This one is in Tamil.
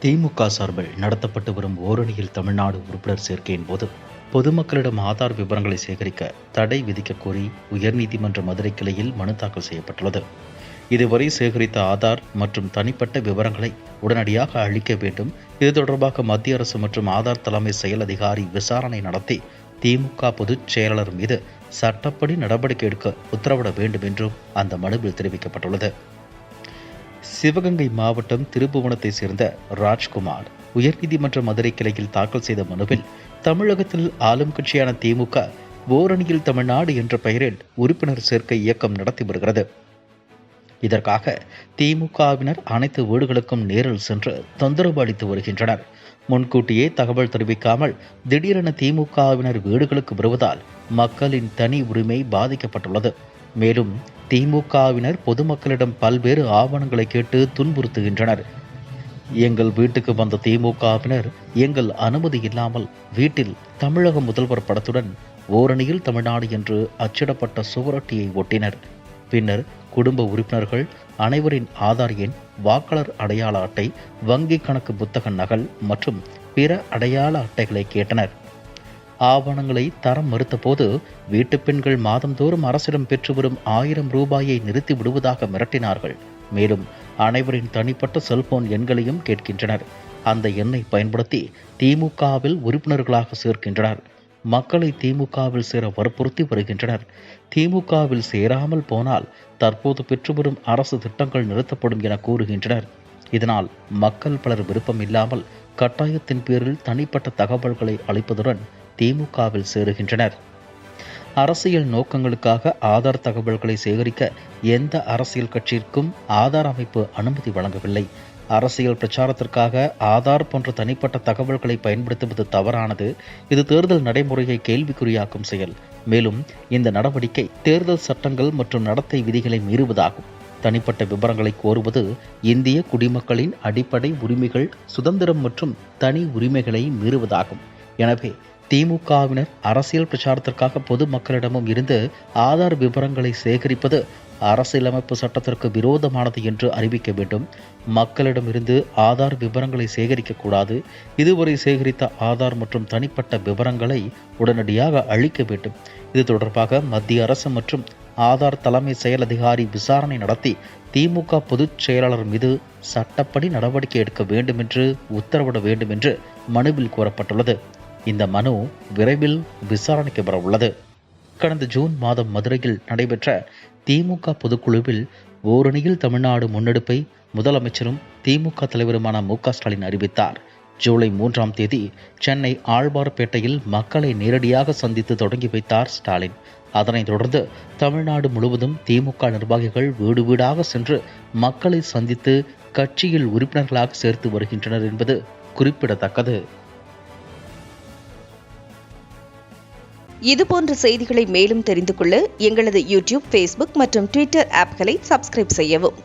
திமுக சார்பில் நடத்தப்பட்டு வரும் ஓரணியில் தமிழ்நாடு உறுப்பினர் சேர்க்கையின் போது பொதுமக்களிடம் ஆதார் விவரங்களை சேகரிக்க தடை விதிக்க கோரி உயர்நீதிமன்ற மதுரை கிளையில் மனு தாக்கல் செய்யப்பட்டுள்ளது. இதுவரை சேகரித்த ஆதார் மற்றும் தனிப்பட்ட விவரங்களை உடனடியாக அளிக்க வேண்டும். இது தொடர்பாக மத்திய அரசு மற்றும் ஆதார் தலைமை செயல் அதிகாரி விசாரணை நடத்தி திமுக பொதுச் செயலாளர் மீது சட்டப்படி நடவடிக்கை எடுக்க உத்தரவிட வேண்டும் என்றும் அந்த மனுவில் தெரிவிக்கப்பட்டுள்ளது. சிவகங்கை மாவட்டம் திருப்புவனத்தை சேர்ந்த ராஜ்குமார் உயர்நீதிமன்ற மதுரை கிளையில் தாக்கல் செய்த மனுவில் தமிழகத்தில் ஆளும் கட்சியான திமுக ஓரணியில் தமிழ்நாடு என்ற பெயரில் உறுப்பினர் சேர்க்கை இயக்கம் நடத்தி வருகிறது. இதற்காக திமுகவினர் அனைத்து வீடுகளுக்கும் நேரில் சென்று தொந்தரவு அளித்து வருகின்றனர். முன்கூட்டியே தகவல் தெரிவிக்காமல் திடீரென திமுகவினர் வீடுகளுக்கு வருவதால் மக்களின் தனி உரிமை பாதிக்கப்பட்டுள்ளது. மேலும் திமுகவினர் பொதுமக்களிடம் பல்வேறு ஆவணங்களை கேட்டு துன்புறுத்துகின்றனர். எங்கள் வீட்டுக்கு வந்த திமுகவினர் எங்கள் அனுமதி இல்லாமல் வீட்டில் தமிழக முதல்வர் படத்துடன் ஓரணியில் தமிழ்நாடு என்று அச்சிடப்பட்ட சுவரொட்டியை ஒட்டினர். பின்னர் குடும்ப உறுப்பினர்கள் அனைவரின் ஆதார் எண், வாக்காளர் அடையாள அட்டை, வங்கி கணக்கு புத்தக நகல் மற்றும் பிற அடையாள அட்டைகளை கேட்டனர். ஆவணங்களை தரம் மறுத்த போது வீட்டு பெண்கள் மாதந்தோறும் அரசிடம் பெற்று வரும் 1000 ரூபாயை நிறுத்தி விடுவதாக மிரட்டினார்கள். மேலும் அனைவரின் தனிப்பட்ட செல்போன் எண்களையும் கேட்கின்றனர். அந்த எண்ணை பயன்படுத்தி திமுகவில் உறுப்பினர்களாக சேர்க்கின்றனர். மக்களை திமுகவில் சேர வற்புறுத்தி வருகின்றனர். திமுகவில் சேராமல் போனால் தற்போது பெற்று வரும் அரசு திட்டங்கள் நிறுத்தப்படும் என கூறுகின்றனர். இதனால் மக்கள் பலர் விருப்பம் இல்லாமல் கட்டாயத்தின் பேரில் தனிப்பட்ட தகவல்களை அளிப்பதுடன் திமுகவில் சேருகின்றனர். அரசியல் நோக்கங்களுக்காக ஆதார் தகவல்களை சேகரிக்க எந்த அரசியல் கட்சிக்கும் ஆதார் அமைப்பு அனுமதி வழங்கவில்லை. அரசியல் பிரச்சாரத்திற்காக ஆதார் போன்ற தனிப்பட்ட தகவல்களை பயன்படுத்துவது தவறானது. இது தேர்தல் நடைமுறையை கேள்விக்குறியாக்கும் செயல். மேலும் இந்த நடவடிக்கை தேர்தல் சட்டங்கள் மற்றும் நடத்தை விதிகளை மீறுவதாகும். தனிப்பட்ட விவரங்களை கோருவது இந்திய குடிமக்களின் அடிப்படை உரிமைகள், சுதந்திரம் மற்றும் தனி உரிமைகளை மீறுவதாகும். எனவே திமுகவினர் அரசியல் பிரச்சாரத்திற்காக பொதுமக்களிடமும் இருந்து ஆதார் விவரங்களை சேகரிப்பது அரசியலமைப்பு சட்டத்திற்கு விரோதமானது என்று அறிவிக்க வேண்டும். மக்களிடமிருந்து ஆதார் விவரங்களை சேகரிக்கக்கூடாது. இதுவரை சேகரித்த ஆதார் மற்றும் தனிப்பட்ட விவரங்களை உடனடியாக அளிக்க வேண்டும். இது தொடர்பாக மத்திய அரசு மற்றும் ஆதார் தலைமை செயல் அதிகாரி விசாரணை நடத்தி திமுக பொதுச் செயலாளர் மீது சட்டப்படி நடவடிக்கை எடுக்க வேண்டும் என்று உத்தரவிட வேண்டும் என்று மனுவில் கோரப்பட்டுள்ளது. இந்த மனு விரைவில் விசாரணைக்கு வர உள்ளது. கடந்த ஜூன் மாதம் மதுரையில் நடைபெற்ற திமுக பொதுக்குழுவில் ஓரணியில் தமிழ்நாடு முன்னெடுப்பை முதலமைச்சரும் திமுக தலைவருமான மு.க.ஸ்டாலின் அறிவித்தார். ஜூலை 3ஆம் தேதி சென்னை ஆழ்வார்பேட்டையில் மக்களை நேரடியாக சந்தித்து தொடங்கி வைத்தார் ஸ்டாலின். அதனைத் தொடர்ந்து தமிழ்நாடு முழுவதும் திமுக நிர்வாகிகள் வீடு வீடாக சென்று மக்களை சந்தித்து கட்சியில் உறுப்பினர்களாக சேர்த்து வருகின்றனர் என்பது குறிப்பிடத்தக்கது. இதுபோன்ற செய்திகளை மேலும் தெரிந்து கொள்ள எங்களது யூடியூப், ஃபேஸ்புக் மற்றும் ட்விட்டர் ஆப்களை சப்ஸ்கிரைப் செய்யவும்.